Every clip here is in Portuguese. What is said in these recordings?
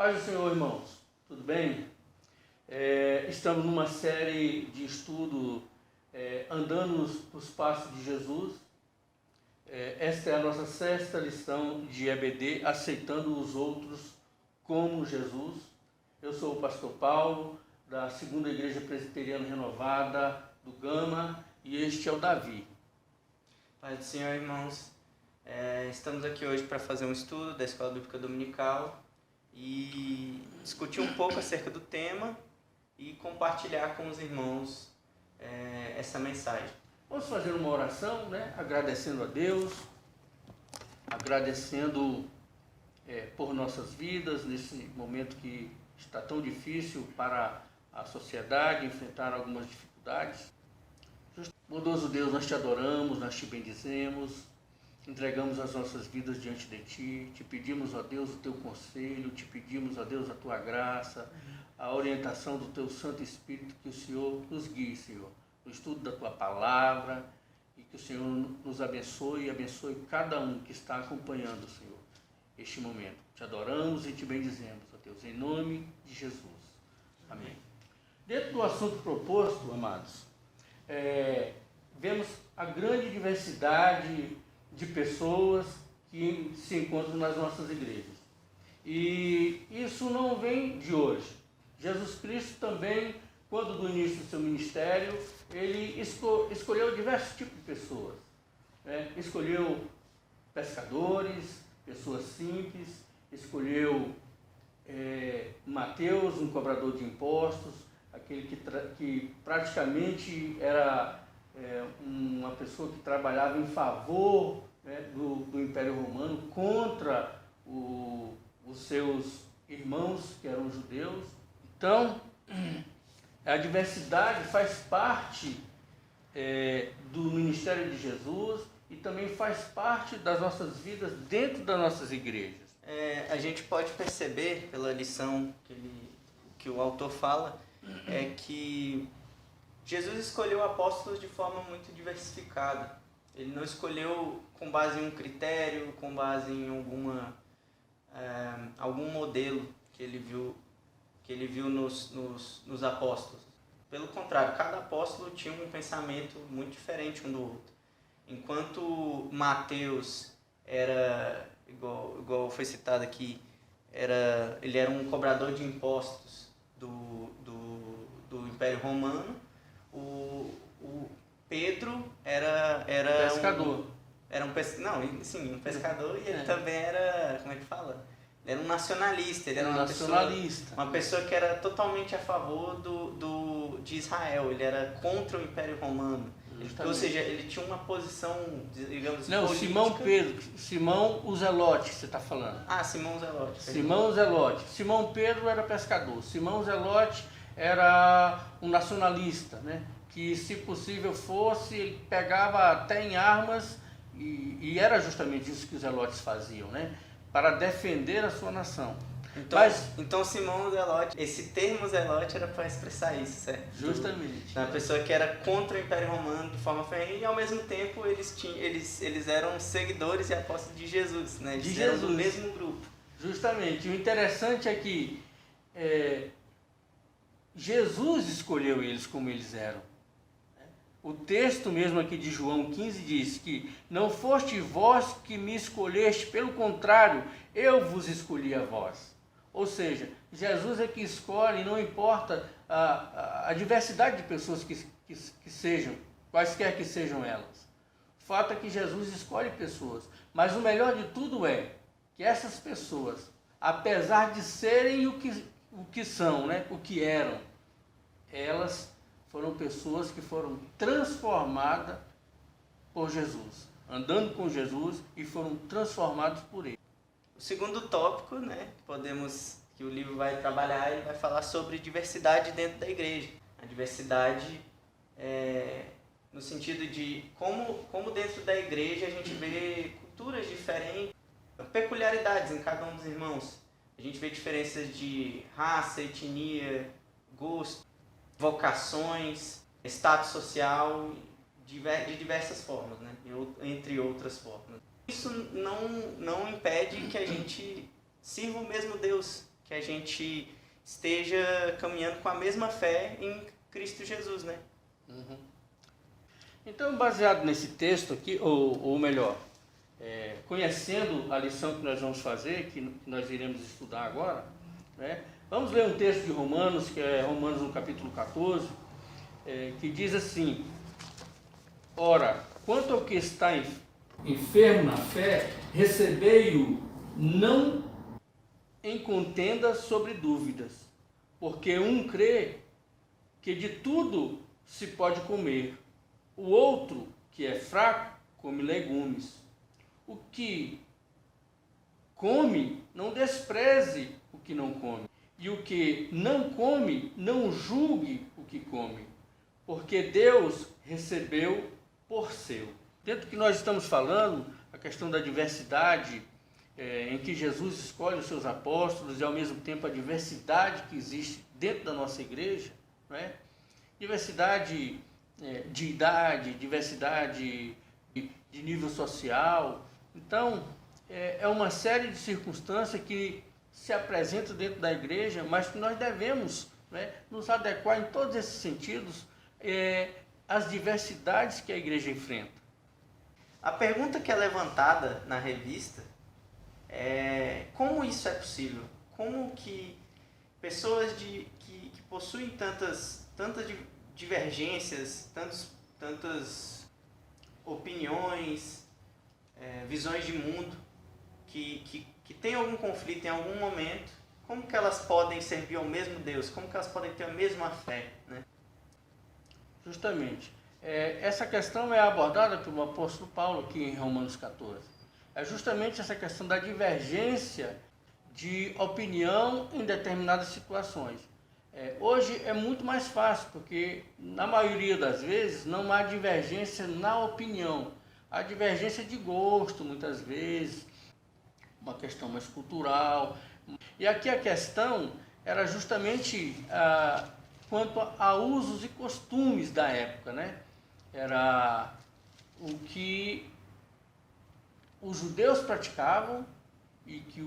Paz do Senhor, irmãos, tudo bem? Estamos numa série de estudo andando nos passos de Jesus. Esta é a nossa sexta lição de EBD, aceitando os outros como Jesus. Eu sou o pastor Paulo, da Segunda Igreja Presbiteriana Renovada do Gama, e este é o Davi. Paz do Senhor, irmãos. Estamos aqui hoje para fazer um estudo da Escola Bíblica Dominical e discutir um pouco acerca do tema e compartilhar com os irmãos essa mensagem. Vamos fazer uma oração, né? Agradecendo a Deus, agradecendo por nossas vidas nesse momento que está tão difícil para a sociedade enfrentar algumas dificuldades. Bondoso Deus, nós te adoramos, nós te bendizemos, entregamos as nossas vidas diante de Ti, te pedimos, ó Deus, o Teu conselho, te pedimos, ó Deus, a Tua graça, a orientação do Teu Santo Espírito, que o Senhor nos guie, Senhor, no estudo da Tua Palavra, e que o Senhor nos abençoe e abençoe cada um que está acompanhando, Senhor, este momento. Te adoramos e te bendizemos, ó Deus, em nome de Jesus. Amém. Dentro do assunto proposto, amados, vemos a grande diversidade de pessoas que se encontram nas nossas igrejas. E isso não vem de hoje. Jesus Cristo também, quando do início do seu ministério, ele escolheu diversos tipos de pessoas. Escolheu pescadores, pessoas simples, escolheu Mateus, um cobrador de impostos, aquele que praticamente era uma pessoa que trabalhava em favor do Império Romano contra os seus irmãos que eram judeus. Então, a diversidade faz parte do ministério de Jesus e também faz parte das nossas vidas dentro das nossas igrejas. A gente pode perceber pela lição que o autor fala, que Jesus escolheu apóstolos de forma muito diversificada. Ele não escolheu com base em um critério, com base em algum modelo que ele viu nos apóstolos. Pelo contrário, cada apóstolo tinha um pensamento muito diferente um do outro. Enquanto Mateus era, igual foi citado aqui, ele era um cobrador de impostos do Império Romano, o Pedro era pescador. Um pescador, e ele também era, como é que fala? Ele era um nacionalista, ele era uma pessoa que era totalmente a favor de Israel, ele era contra o Império Romano. Ou seja, ele tinha uma posição, digamos assim, política. Simão o Zelote, você está falando. Simão Zelote. Simão Zelote. Simão Pedro era pescador. Simão Zelote era um nacionalista, né? Que, se possível fosse, ele pegava até em armas, e era justamente isso que os zelotes faziam, né? Para defender a sua nação. Então Simão Zelote, esse termo Zelote era para expressar isso, certo? Justamente. Uma pessoa que era contra o Império Romano de forma ferrenha, e ao mesmo tempo eles eram seguidores e apóstolos de Jesus, né? Eles eram do mesmo grupo. Justamente. O interessante é que Jesus escolheu eles como eles eram. O texto mesmo aqui de João 15 diz que não foste vós que me escolheste, pelo contrário, eu vos escolhi a vós. Ou seja, Jesus é que escolhe, não importa a diversidade de pessoas que sejam, quaisquer que sejam elas. O fato é que Jesus escolhe pessoas, mas o melhor de tudo é que essas pessoas, apesar de serem o que são, né, o que eram, elas foram pessoas que foram transformadas por Jesus, andando com Jesus, e foram transformados por Ele. O segundo tópico, né, que o livro vai trabalhar, ele vai falar sobre diversidade dentro da igreja. A diversidade no sentido de como dentro da igreja a gente vê culturas diferentes, peculiaridades em cada um dos irmãos. A gente vê diferenças de raça, etnia, gosto, vocações, status social, de diversas formas, né? Entre outras formas. Isso não impede que a gente sirva o mesmo Deus, que a gente esteja caminhando com a mesma fé em Cristo Jesus, né? Uhum. Então, baseado nesse texto aqui, ou melhor, conhecendo a lição que nós vamos fazer, que nós iremos estudar agora, né? Vamos ler um texto de Romanos, que é Romanos no capítulo 14, que diz assim: ora, quanto ao que está enfermo na fé, recebei-o não em contenda sobre dúvidas, porque um crê que de tudo se pode comer, o outro, que é fraco, come legumes. O que come, não despreze o que não come, e o que não come, não julgue o que come, porque Deus recebeu por seu. Dentro do que nós estamos falando, a questão da diversidade, em que Jesus escolhe os seus apóstolos, e ao mesmo tempo a diversidade que existe dentro da nossa igreja, né? Diversidade de idade, diversidade de nível social. Então, é uma série de circunstâncias que se apresentam dentro da igreja, mas que nós devemos, né, nos adequar em todos esses sentidos às diversidades que a igreja enfrenta. A pergunta que é levantada na revista é como isso é possível? Como que pessoas que possuem tantas divergências, tantas opiniões, visões de mundo, que tem algum conflito em algum momento, como que elas podem servir ao mesmo Deus? Como que elas podem ter a mesma fé, né? Justamente. Essa questão é abordada pelo apóstolo Paulo aqui em Romanos 14. É justamente essa questão da divergência de opinião em determinadas situações. Hoje é muito mais fácil, porque na maioria das vezes não há divergência na opinião. Há divergência de gosto, muitas vezes, uma questão mais cultural. E aqui a questão era justamente quanto a usos e costumes da época, né? Era o que os judeus praticavam e que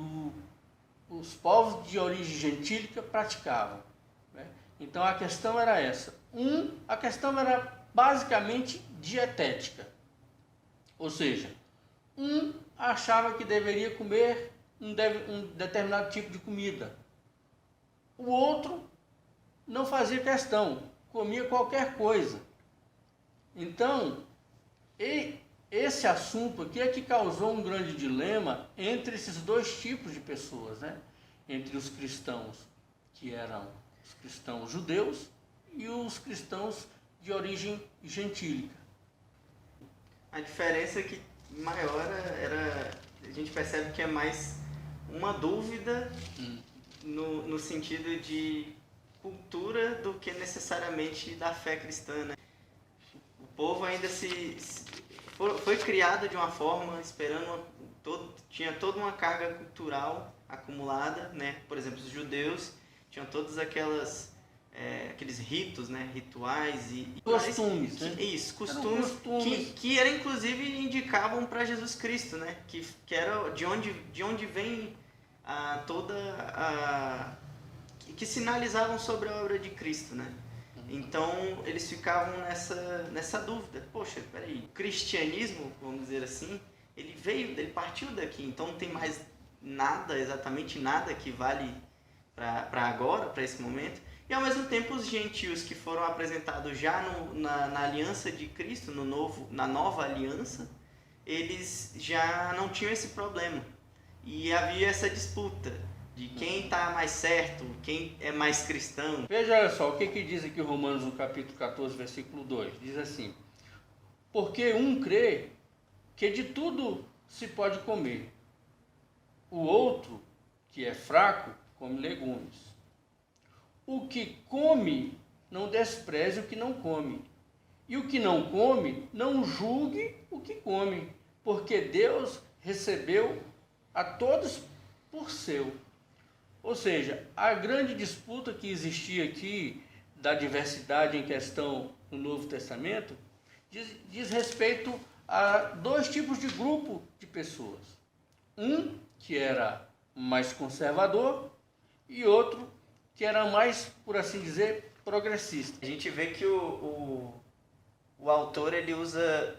os povos de origem gentílica praticavam, né? Então a questão era essa. A questão era basicamente dietética. Ou seja, achava que deveria comer um determinado tipo de comida. O outro não fazia questão, comia qualquer coisa. Então, esse assunto aqui é que causou um grande dilema entre esses dois tipos de pessoas, né? Entre os cristãos, que eram os cristãos judeus, e os cristãos de origem gentílica. A diferença maior a gente percebe que é mais uma dúvida no sentido de cultura do que necessariamente da fé cristã, né? O povo ainda foi criado de uma forma, tinha toda uma carga cultural acumulada, né? Por exemplo, os judeus tinham todos aqueles ritos, né? Rituais e costumes, né? Isso, costumes que era, inclusive indicavam para Jesus Cristo, né? Que era de onde vem que sinalizavam sobre a obra de Cristo, né? Então eles ficavam nessa dúvida. Poxa, peraí, o cristianismo, vamos dizer assim, ele partiu daqui, então não tem mais exatamente nada que vale para agora, para esse momento. E ao mesmo tempo os gentios que foram apresentados já na aliança de Cristo, na nova aliança, eles já não tinham esse problema. E havia essa disputa de quem está mais certo, quem é mais cristão. Veja, olha só, o que diz aqui Romanos no capítulo 14, versículo 2. Diz assim: porque um crê que de tudo se pode comer, o outro, que é fraco, come legumes. O que come, não despreze o que não come, e o que não come, não julgue o que come, porque Deus recebeu a todos por seu. Ou seja, a grande disputa que existia aqui da diversidade em questão no Novo Testamento diz respeito a dois tipos de grupo de pessoas. Um que era mais conservador e outro que era mais, por assim dizer, progressista. A gente vê que o autor ele usa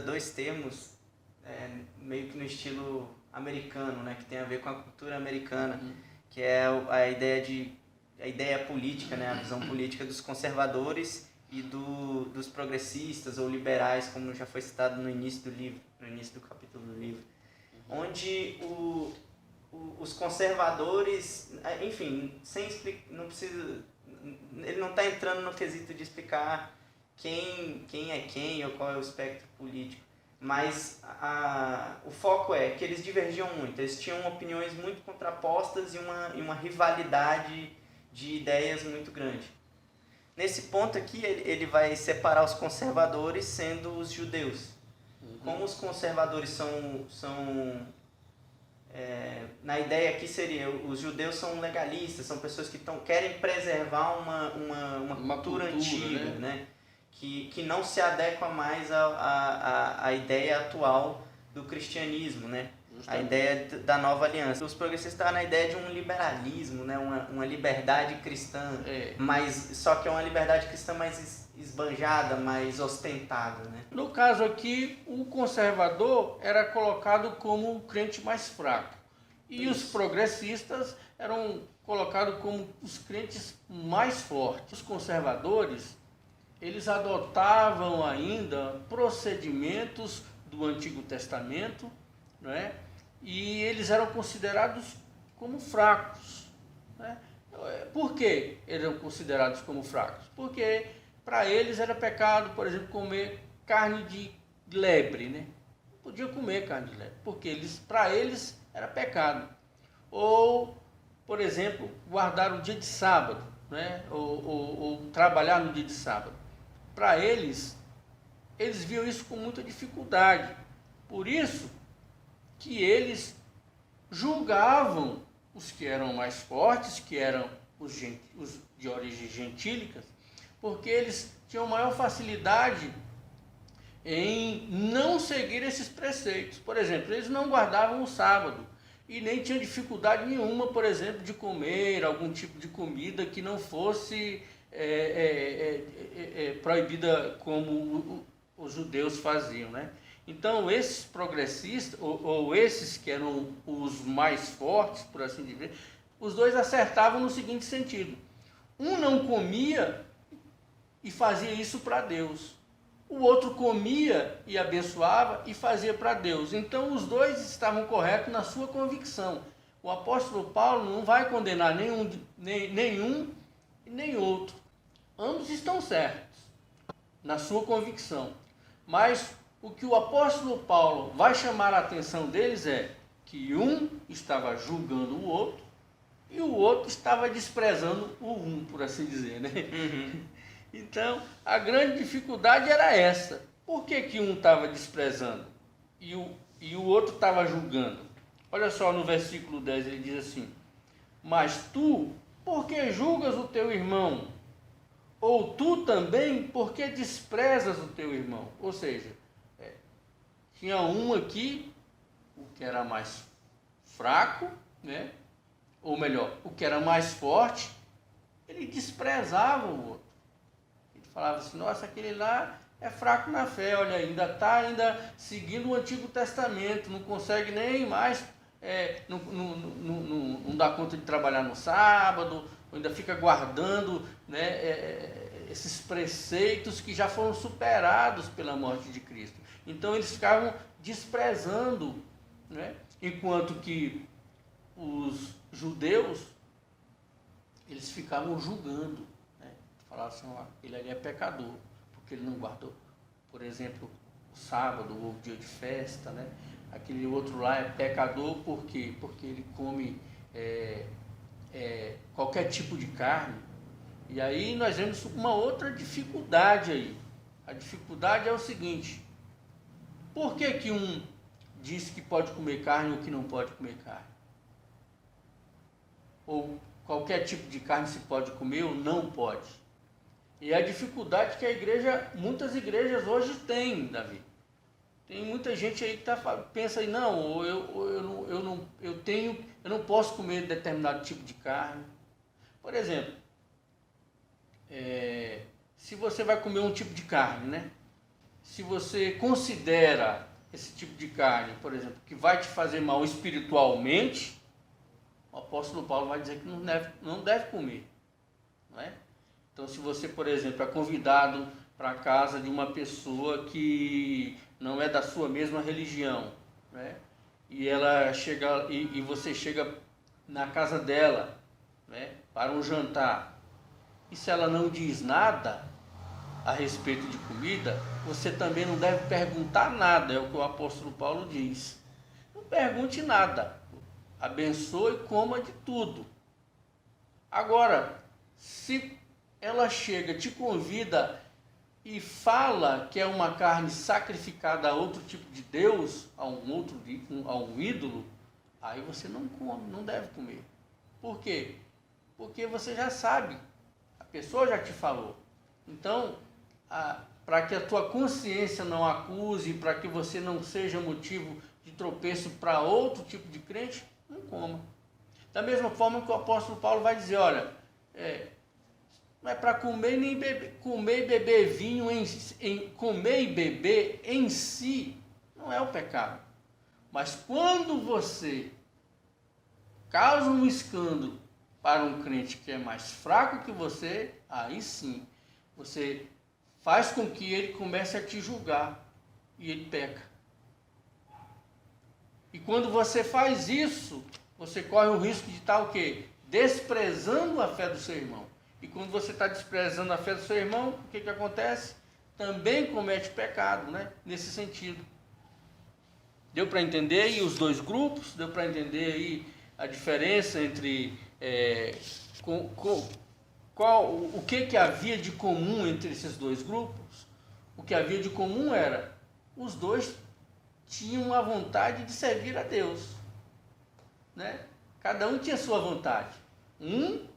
dois termos meio que no estilo americano, né, que tem a ver com a cultura americana, que é a ideia política, né, a visão política dos conservadores e dos progressistas ou liberais, como já foi citado no início do livro, no início do capítulo do livro, onde os conservadores, enfim, não precisa, ele não está entrando no quesito de explicar quem é quem ou qual é o espectro político, mas o foco é que eles divergiam muito, eles tinham opiniões muito contrapostas e uma rivalidade de ideias muito grande. Nesse ponto aqui, ele vai separar os conservadores sendo os judeus. Como os conservadores são na ideia aqui seria, os judeus são legalistas, são pessoas que querem preservar uma cultura antiga, né? Que não se adequa mais à ideia atual do cristianismo, né? A ideia da nova aliança. Os progressistas estão na ideia de um liberalismo, né? uma liberdade cristã, mas só que é uma liberdade cristã mais esbanjada, mais ostentada, né? No caso aqui, o conservador era colocado como o crente mais fraco e os progressistas eram colocados como os crentes mais fortes. Os conservadores, eles adotavam ainda procedimentos do Antigo Testamento, né? E eles eram considerados como fracos, né? Por que eram considerados como fracos? Porque para eles era pecado, por exemplo, comer carne de lebre, né? Não podia comer carne de lebre, porque para eles era pecado. Ou, por exemplo, guardar o dia de sábado, né? Ou trabalhar no dia de sábado. Para eles viam isso com muita dificuldade. Por isso que eles julgavam os que eram mais fortes, que eram os de origem gentílicas, porque eles tinham maior facilidade em não seguir esses preceitos. Por exemplo, eles não guardavam o sábado e nem tinham dificuldade nenhuma, por exemplo, de comer algum tipo de comida que não fosse proibida como os judeus faziam, né? Então, esses progressistas, ou esses que eram os mais fortes, por assim dizer, os dois acertavam no seguinte sentido: um não comia e fazia isso para Deus, o outro comia e abençoava e fazia para Deus. Então, os dois estavam corretos na sua convicção. O apóstolo Paulo não vai condenar nenhum e nem outro. Ambos estão certos na sua convicção, mas o que o apóstolo Paulo vai chamar a atenção deles é que um estava julgando o outro e o outro estava desprezando o um, por assim dizer, né? Então, a grande dificuldade era essa. Por que um estava desprezando e o outro estava julgando? Olha só, no versículo 10 ele diz assim: mas tu, por que julgas o teu irmão? Ou tu também, por que desprezas o teu irmão? Ou seja, tinha um aqui, o que era mais fraco, né? Ou melhor, o que era mais forte, ele desprezava o outro. Ele falava assim: nossa, aquele lá é fraco na fé, olha, ainda está seguindo o Antigo Testamento, não consegue nem mais, não dá conta de trabalhar no sábado, ainda fica guardando, né, esses preceitos que já foram superados pela morte de Cristo. Então eles ficavam desprezando, né? Enquanto que os judeus, eles ficavam julgando, né? Falavam assim: ó, ele ali é pecador, porque ele não guardou, por exemplo, o sábado ou o dia de festa, né? Aquele outro lá é pecador por quê? Porque ele come qualquer tipo de carne. E aí nós vemos uma outra dificuldade aí. A dificuldade é o seguinte: por que um diz que pode comer carne ou que não pode comer carne? Ou qualquer tipo de carne se pode comer ou não pode? E a dificuldade que muitas igrejas hoje têm, Davi. Tem muita gente aí que pensa aí, não, eu não posso comer determinado tipo de carne. Por exemplo, se você vai comer um tipo de carne, né? Se você considera esse tipo de carne, por exemplo, que vai te fazer mal espiritualmente, o apóstolo Paulo vai dizer que não deve comer. Não é? Então, se você, por exemplo, é convidado para a casa de uma pessoa que não é da sua mesma religião, né? E ela chega e você chega na casa dela, né, para um jantar, e se ela não diz nada a respeito de comida, você também não deve perguntar nada, é o que o apóstolo Paulo diz. Não pergunte nada, abençoe e coma de tudo. Agora, se ela chega, te convida e fala que é uma carne sacrificada a outro tipo de Deus, a um ídolo, aí você não come, não deve comer. Por quê? Porque você já sabe, a pessoa já te falou. Então, para que a tua consciência não acuse, para que você não seja motivo de tropeço para outro tipo de crente, não coma. Da mesma forma que o apóstolo Paulo vai dizer, olha, não é para comer nem beber, comer e beber vinho, comer e beber em si não é o pecado. Mas quando você causa um escândalo para um crente que é mais fraco que você, aí sim, você faz com que ele comece a te julgar e ele peca. E quando você faz isso, você corre o risco de estar o quê? Desprezando a fé do seu irmão. E quando você está desprezando a fé do seu irmão, o que acontece? Também comete pecado, né? Nesse sentido. Deu para entender aí os dois grupos? Deu para entender aí a diferença entre o que havia de comum entre esses dois grupos? O que havia de comum era, os dois tinham a vontade de servir a Deus, né? Cada um tinha sua vontade. Um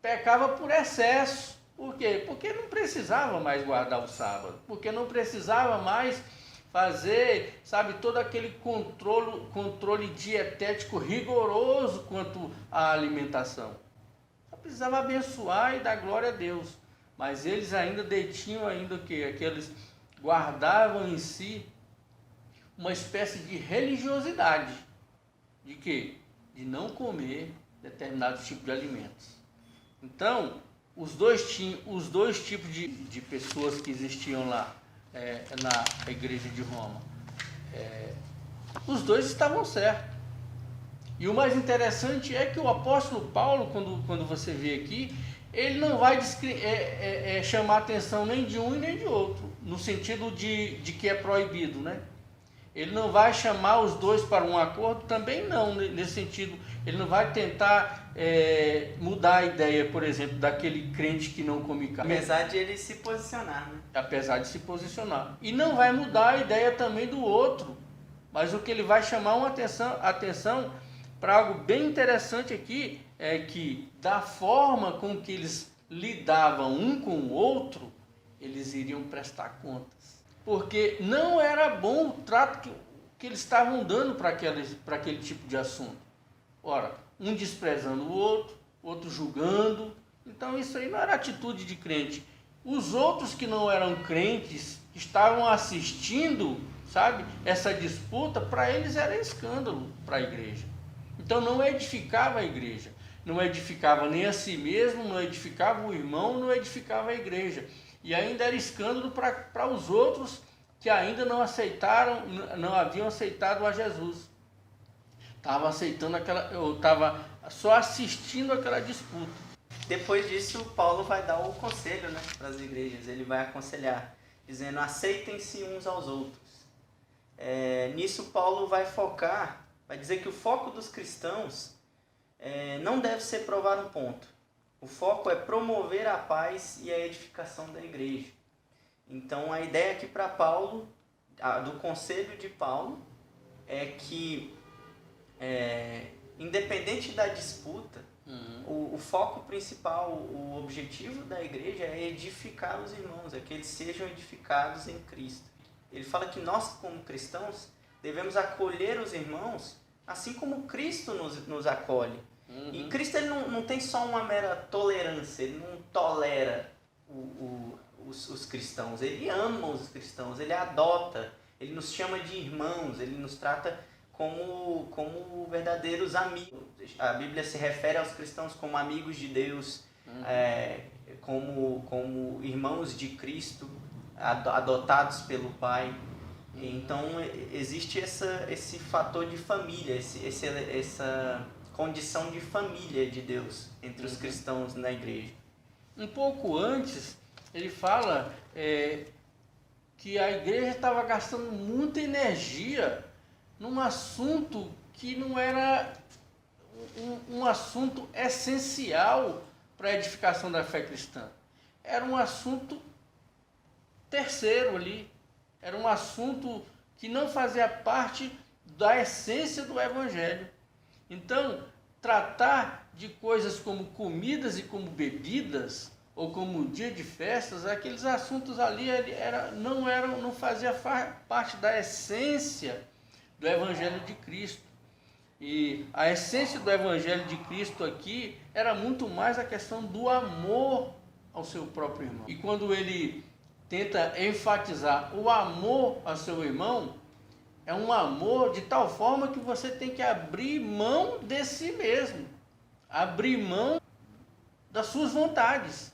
pecava por excesso. Por quê? Porque não precisava mais guardar o sábado, porque não precisava mais fazer, sabe, todo aquele controle dietético rigoroso quanto à alimentação. Só precisava abençoar e dar glória a Deus. Mas eles ainda detinham ainda o quê? Aqueles guardavam em si uma espécie de religiosidade. De quê? De não comer determinados tipos de alimentos. Então, os dois tipos de pessoas que existiam lá na igreja de Roma, os dois estavam certos. E o mais interessante é que o apóstolo Paulo, quando você vê aqui, ele não vai chamar atenção nem de um e nem de outro, no sentido de que é proibido, né? Ele não vai chamar os dois para um acordo, também não, nesse sentido. Ele não vai tentar mudar a ideia, por exemplo, daquele crente que não come carne. Apesar de ele se posicionar, né? Apesar de se posicionar. E não vai mudar a ideia também do outro. Mas o que ele vai chamar uma atenção para algo bem interessante aqui, é que da forma com que eles lidavam um com o outro, eles iriam prestar contas. Porque não era bom o trato que eles estavam dando para aquele tipo de assunto. Ora, um desprezando o outro julgando. Então isso aí não era atitude de crente. Os outros que não eram crentes, que estavam assistindo, sabe, essa disputa, para eles era escândalo para a igreja. Então não edificava a igreja. Não edificava nem a si mesmo, não edificava o irmão, não edificava a igreja. E ainda era escândalo para os outros que ainda não haviam aceitado a Jesus. Estava só assistindo aquela disputa. Depois disso, Paulo vai dar o conselho, né, para as igrejas. Ele vai aconselhar, dizendo, aceitem-se uns aos outros. Nisso, Paulo vai dizer que o foco dos cristãos não deve ser provar um ponto. O foco é promover a paz e a edificação da igreja. Então, a ideia aqui para Paulo, do conselho de Paulo, é que, independente da disputa, o foco principal, o objetivo da igreja é edificar os irmãos, é que eles sejam edificados em Cristo. Ele fala que nós, como cristãos, devemos acolher os irmãos assim como Cristo nos acolhe. E Cristo ele não tem só uma mera tolerância, ele não tolera os cristãos, ele ama os cristãos, ele adota, ele nos chama de irmãos, ele nos trata como verdadeiros amigos. A Bíblia se refere aos cristãos como amigos de Deus, como irmãos de Cristo, adotados pelo Pai. Então existe esse fator de família, essa condição de família de Deus entre os cristãos na igreja. Um pouco antes, ele fala que a igreja estava gastando muita energia num assunto que não era um assunto essencial para a edificação da fé cristã. Era um assunto terceiro ali. Era um assunto que não fazia parte da essência do Evangelho. Então, tratar de coisas como comidas e como bebidas, ou como dia de festas, aqueles assuntos ali não faziam parte da essência do Evangelho de Cristo. E a essência do Evangelho de Cristo aqui era muito mais a questão do amor ao seu próprio irmão. E quando ele tenta enfatizar o amor ao seu irmão, é um amor de tal forma que você tem que abrir mão de si mesmo, abrir mão das suas vontades.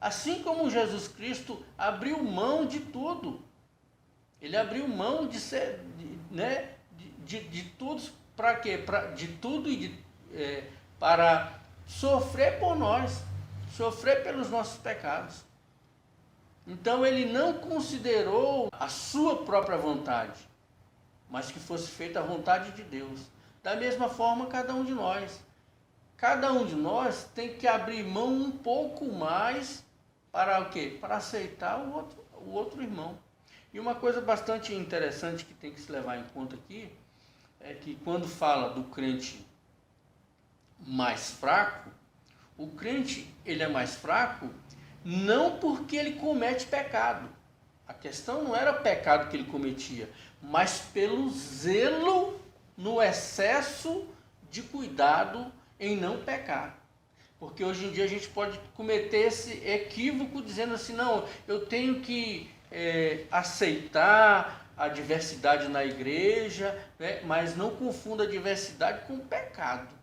Assim como Jesus Cristo abriu mão de tudo. Ele abriu mão de ser, de tudo, para quê? De tudo para sofrer por nós, sofrer pelos nossos pecados. Então ele não considerou a sua própria vontade, mas que fosse feita a vontade de Deus. Da mesma forma, cada um de nós. Cada um de nós tem que abrir mão um pouco mais para o quê? Para aceitar o outro irmão. E uma coisa bastante interessante que tem que se levar em conta aqui, é que quando fala do crente mais fraco, o crente ele é mais fraco não porque ele comete pecado. A questão não era o pecado que ele cometia, mas pelo zelo no excesso de cuidado em não pecar. Porque hoje em dia a gente pode cometer esse equívoco dizendo assim, não, eu tenho que aceitar a diversidade na igreja, né, mas não confunda a diversidade com pecado.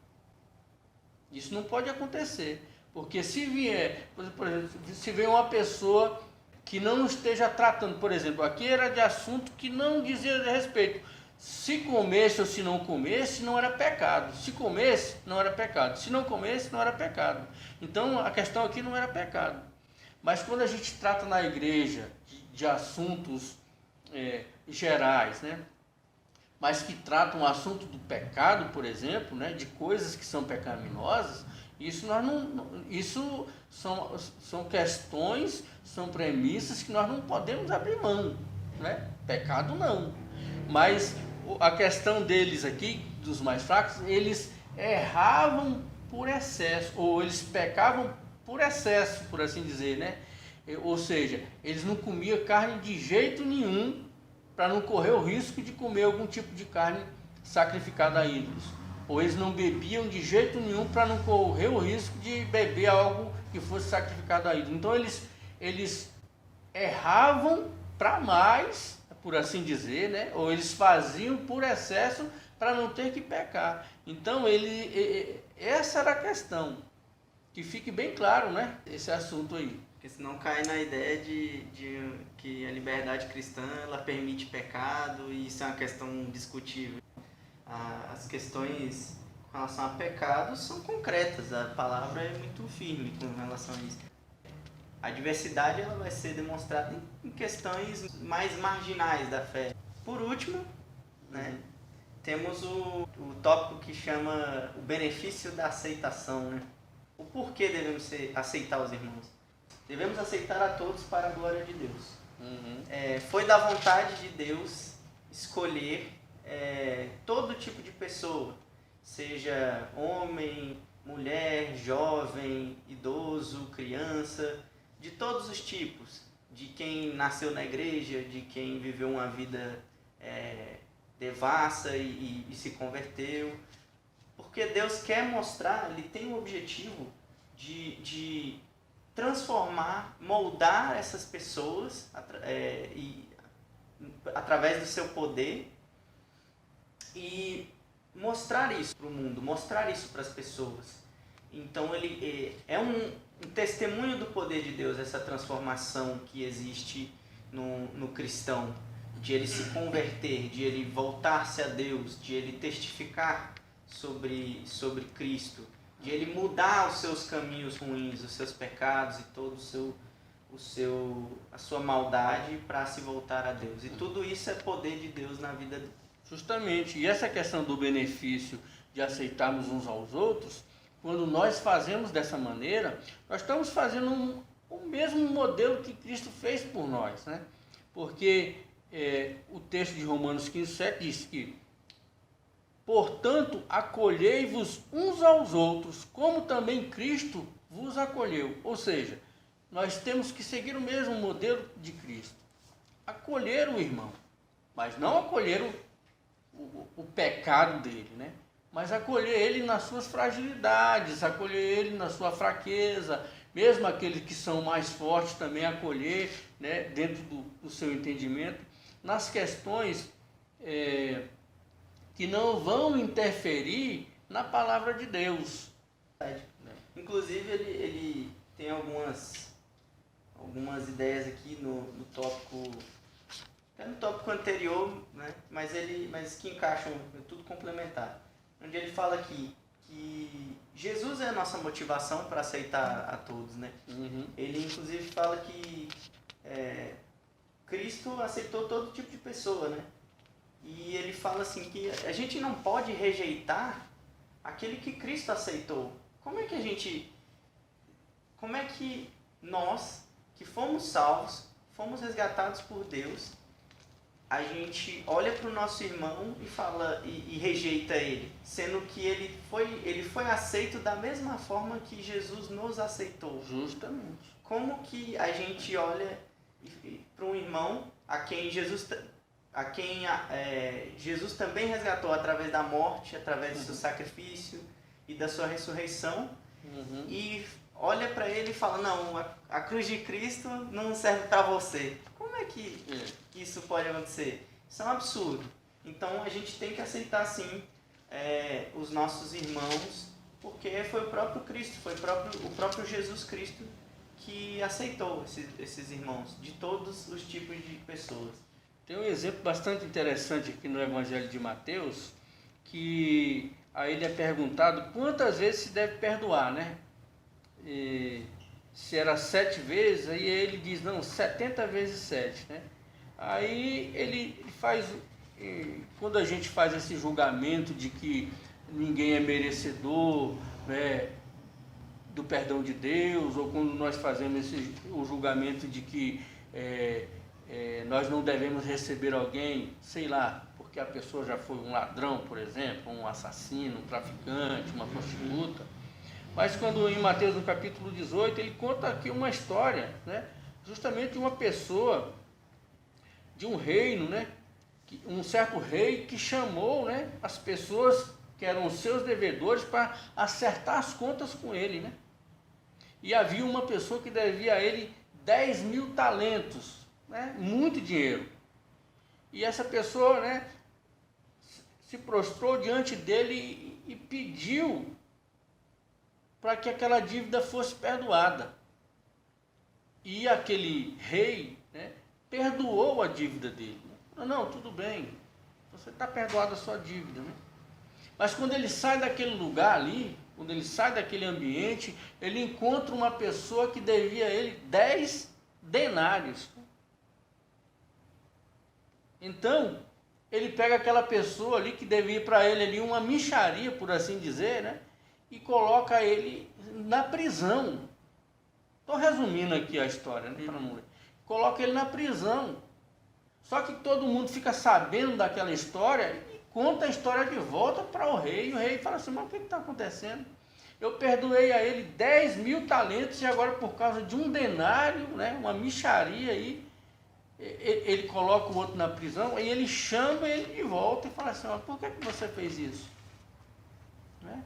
Isso não pode acontecer. Porque se vier, por exemplo, se vier uma pessoa que não esteja tratando, por exemplo, aqui era de assunto que não dizia respeito. Se comesse ou se não comesse, não era pecado. Se comesse, não era pecado. Se não comesse, não era pecado. Então, a questão aqui não era pecado. Mas quando a gente trata na igreja de assuntos gerais, né? Mas que tratam o assunto do pecado, por exemplo, né? De coisas que são pecaminosas, isso são questões, são premissas que nós não podemos abrir mão, né? Pecado não. Mas a questão deles aqui, dos mais fracos, eles erravam por excesso, ou eles pecavam por excesso, por assim dizer, né? Ou seja, eles não comiam carne de jeito nenhum, para não correr o risco de comer algum tipo de carne sacrificada a ídolos. Ou eles não bebiam de jeito nenhum para não correr o risco de beber algo que fosse sacrificado a ídolos. Então eles erravam para mais, por assim dizer, né? Ou eles faziam por excesso para não ter que pecar. Então essa era a questão. Que fique bem claro, né? Esse assunto aí. Porque senão cai na ideia de que a liberdade cristã ela permite pecado e isso é uma questão discutível. As questões com relação a pecados são concretas, a palavra é muito firme com relação a isso. A diversidade ela vai ser demonstrada em questões mais marginais da fé. Por último, né, temos o tópico que chama o benefício da aceitação. Né? O porquê devemos aceitar os irmãos? Devemos aceitar a todos para a glória de Deus. Foi da vontade de Deus escolher todo tipo de pessoa, seja homem, mulher, jovem, idoso, criança, de todos os tipos. de quem nasceu na igreja, de quem viveu uma vida devassa e se converteu. Porque Deus quer mostrar, Ele tem o objetivo de transformar, moldar essas pessoas através do seu poder e mostrar isso para o mundo, mostrar isso para as pessoas. Então ele é um testemunho do poder de Deus, essa transformação que existe no cristão, de ele se converter, de ele voltar-se a Deus, de ele testificar sobre Cristo, de ele mudar os seus caminhos ruins, os seus pecados e todo a sua maldade para se voltar a Deus. E tudo isso é poder de Deus na vida dele. Justamente, e essa questão do benefício de aceitarmos uns aos outros, quando nós fazemos dessa maneira, nós estamos fazendo o mesmo modelo que Cristo fez por nós, né? Porque o texto de Romanos 15:7 diz que, portanto, acolhei-vos uns aos outros, como também Cristo vos acolheu. Ou seja, nós temos que seguir o mesmo modelo de Cristo. Acolher o irmão, mas não acolher o pecado dele, né? Mas acolher ele nas suas fragilidades, acolher ele na sua fraqueza, mesmo aqueles que são mais fortes também acolher, né, dentro do seu entendimento, nas questões que não vão interferir na palavra de Deus. Inclusive ele tem algumas ideias aqui no tópico, até no tópico anterior, né? mas que encaixam, é tudo complementar. Onde ele fala aqui que Jesus é a nossa motivação para aceitar a todos, né? Uhum. Ele inclusive fala que Cristo aceitou todo tipo de pessoa, né? E ele fala assim que a gente não pode rejeitar aquele que Cristo aceitou. Como é que nós, que fomos salvos, fomos resgatados por Deus, a gente olha para o nosso irmão e fala e rejeita ele, sendo que ele foi aceito da mesma forma que Jesus nos aceitou? Justamente. Como que a gente olha para um irmão a quem Jesus também resgatou através da morte, através do seu sacrifício e da sua ressurreição, e olha para ele e fala, não, a cruz de Cristo não serve para você? Como é que isso pode acontecer? Isso é um absurdo. Então a gente tem que aceitar sim os nossos irmãos, porque foi o próprio Cristo, foi o próprio Jesus Cristo que aceitou esses irmãos, de todos os tipos de pessoas. Tem um exemplo bastante interessante aqui no Evangelho de Mateus, que a ele é perguntado quantas vezes se deve perdoar, né? Se era 7 vezes, aí ele diz, não, 70 vezes 7, né? Aí ele faz, quando a gente faz esse julgamento de que ninguém é merecedor, né, do perdão de Deus, ou quando nós fazemos o julgamento de que nós não devemos receber alguém, sei lá, porque a pessoa já foi um ladrão, por exemplo, um assassino, um traficante, uma prostituta. Mas quando em Mateus, no capítulo 18, ele conta aqui uma história, né, justamente de uma pessoa, de um reino, né, um certo rei que chamou, né, as pessoas que eram os seus devedores para acertar as contas com ele, né? E havia uma pessoa que devia a ele 10.000 talentos, né, muito dinheiro. E essa pessoa, né, se prostrou diante dele e pediu para que aquela dívida fosse perdoada. E aquele rei, né, perdoou a dívida dele. Não, tudo bem, você está perdoada a sua dívida, né? Mas quando ele sai daquele lugar ali, quando ele sai daquele ambiente, ele encontra uma pessoa que devia a ele 10 denários. Então, ele pega aquela pessoa ali que devia para ele ali uma mixaria, por assim dizer, né? E coloca ele na prisão. Estou resumindo aqui a história, né? Para não ler. Coloca ele na prisão. Só que todo mundo fica sabendo daquela história e conta a história de volta para o rei. E o rei fala assim, mas o que está acontecendo? eu perdoei a ele 10.000 talentos e agora por causa de um denário, né, uma mixaria aí, ele coloca o outro na prisão e ele chama ele de volta e fala assim, ó, por que você fez isso? Né?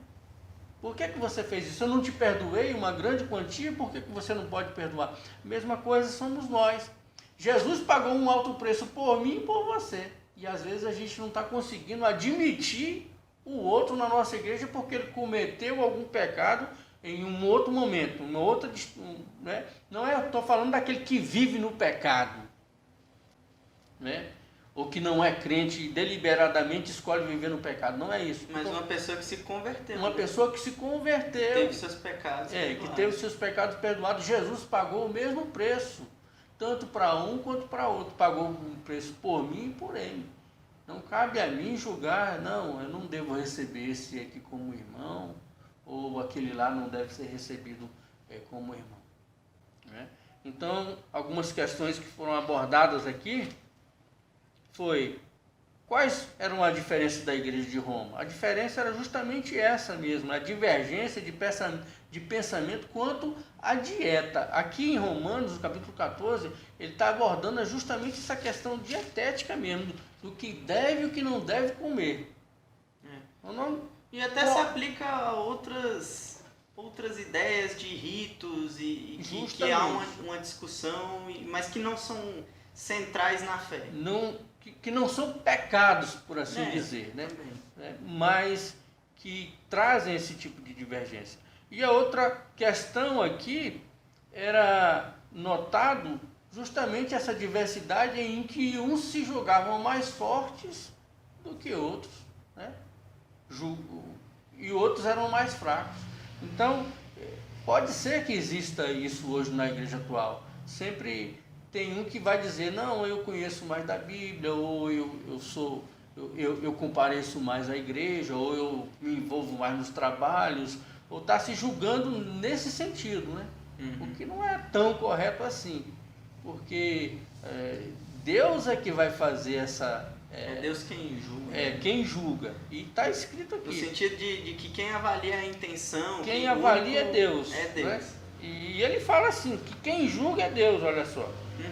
Por que você fez isso? Eu não te perdoei uma grande quantia, por que você não pode perdoar? Mesma coisa somos nós. Jesus pagou um alto preço por mim e por você. E às vezes a gente não está conseguindo admitir o outro na nossa igreja porque ele cometeu algum pecado em um outro momento, uma outra, né? Não é, estou falando daquele que vive no pecado, né? Ou que não é crente e deliberadamente escolhe viver no pecado, não é isso. Mas uma pessoa que se converteu. Uma pessoa que se converteu. Teve seus pecados perdoados. Que teve seus pecados perdoados. Jesus pagou o mesmo preço, tanto para um quanto para outro. Pagou um preço por mim e por ele. Não cabe a mim julgar, não, eu não devo receber esse aqui como irmão, ou aquele lá não deve ser recebido como irmão. Né? Então, algumas questões que foram abordadas aqui foi, quais eram as diferenças da igreja de Roma? A diferença era justamente essa mesmo, a divergência de pensamento quanto à dieta. Aqui em Romanos, no capítulo 14, ele está abordando justamente essa questão dietética mesmo, do que deve e o que não deve comer. E até se aplica a outras ideias de ritos e que há uma discussão, mas que não são centrais na fé. Que não são pecados, por assim dizer, né? Mas que trazem esse tipo de divergência. E a outra questão aqui era notado justamente essa diversidade em que uns se julgavam mais fortes do que outros, né? E outros eram mais fracos. Então, pode ser que exista isso hoje na igreja atual. Sempre tem um que vai dizer, não, eu conheço mais da Bíblia, ou eu compareço mais à igreja, ou eu me envolvo mais nos trabalhos, ou está se julgando nesse sentido, né? O que não é tão correto assim, porque Deus é que vai fazer essa... É Deus quem julga. Quem julga. E está escrito aqui. No sentido de que quem avalia a intenção... Quem avalia é Deus. É Deus. Né? E ele fala assim, que quem julga é Deus, olha só.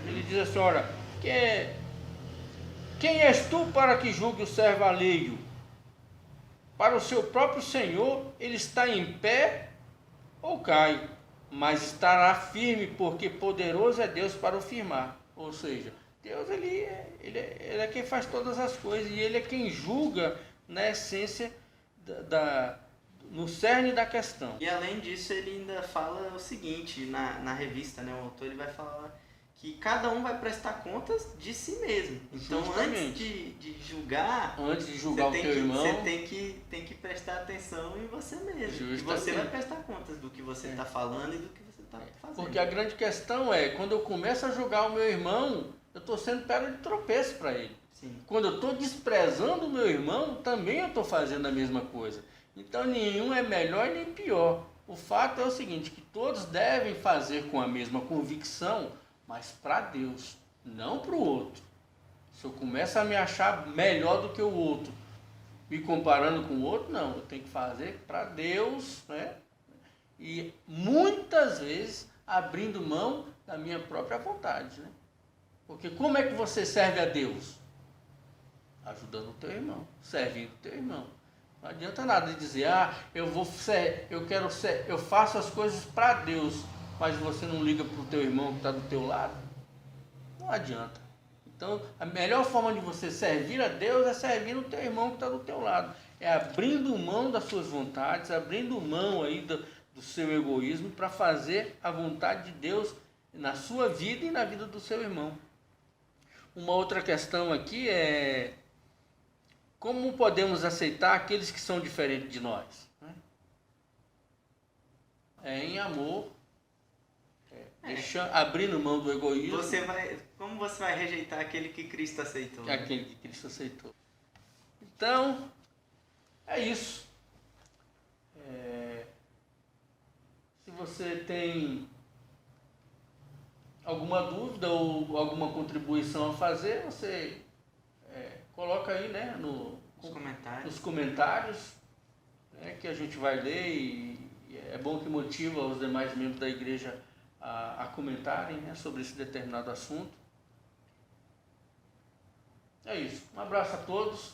Ele diz assim, olha, quem és tu para que julgue o servo alheio? Para o seu próprio Senhor, ele está em pé ou cai, mas estará firme, porque poderoso é Deus para o firmar. Ou seja, Deus ele é quem faz todas as coisas, e ele é quem julga na essência, no cerne da questão. E além disso, ele ainda fala o seguinte, na revista, né, o autor ele vai falar que cada um vai prestar contas de si mesmo. Então, antes de julgar o teu irmão, você tem que prestar atenção em você mesmo. Justamente. E você vai prestar contas do que você está falando e do que você está fazendo. Porque a grande questão é, quando eu começo a julgar o meu irmão, eu estou sendo pedra de tropeço para ele. Sim. Quando eu estou desprezando o meu irmão, também eu estou fazendo a mesma coisa. Então, nenhum é melhor nem pior. O fato é o seguinte, que todos devem fazer com a mesma convicção, mas para Deus, não para o outro. Se eu começo a me achar melhor do que o outro, me comparando com o outro, não, eu tenho que fazer para Deus, né? E muitas vezes abrindo mão da minha própria vontade, né? Porque como é que você serve a Deus? Ajudando o teu irmão, servindo o teu irmão. Não adianta nada de dizer, eu faço as coisas para Deus, mas você não liga para o teu irmão que está do teu lado. Não adianta. Então, a melhor forma de você servir a Deus é servir o teu irmão que está do teu lado. É abrindo mão das suas vontades, abrindo mão aí do seu egoísmo para fazer a vontade de Deus na sua vida e na vida do seu irmão. Uma outra questão aqui é como podemos aceitar aqueles que são diferentes de nós? Em amor, abrindo mão do egoísmo. Como você vai rejeitar aquele que Cristo aceitou? Aquele que Cristo aceitou. Então, é isso. Se você tem alguma dúvida ou alguma contribuição a fazer, você coloca aí, né, nos comentários, né, que a gente vai ler E é bom que motiva os demais membros da igreja a comentarem, né, sobre esse determinado assunto. É isso. Um abraço a todos.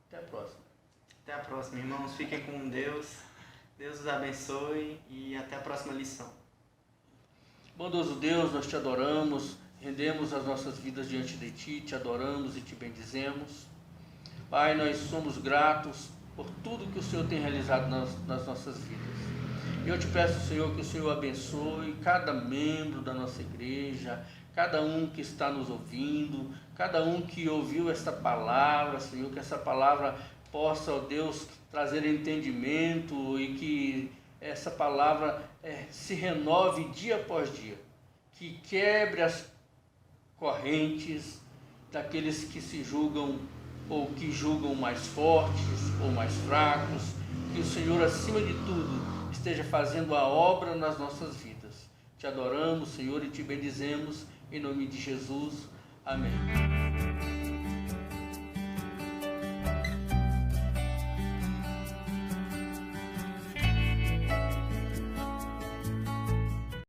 Até a próxima. Até a próxima, irmãos. Fiquem com Deus. Deus os abençoe e até a próxima lição. Bondoso Deus, nós te adoramos, rendemos as nossas vidas diante de Ti, te adoramos e te bendizemos. Pai, nós somos gratos por tudo que o Senhor tem realizado nas nossas vidas. E eu te peço, Senhor, que o Senhor abençoe cada membro da nossa igreja, cada um que está nos ouvindo, cada um que ouviu esta palavra, Senhor, que essa palavra possa, ó Deus, trazer entendimento e que essa palavra se renove dia após dia, que quebre as correntes daqueles que se julgam ou que julgam mais fortes ou mais fracos, que o Senhor, acima de tudo, esteja fazendo a obra nas nossas vidas. Te adoramos, Senhor, e te bendizemos, em nome de Jesus. Amém.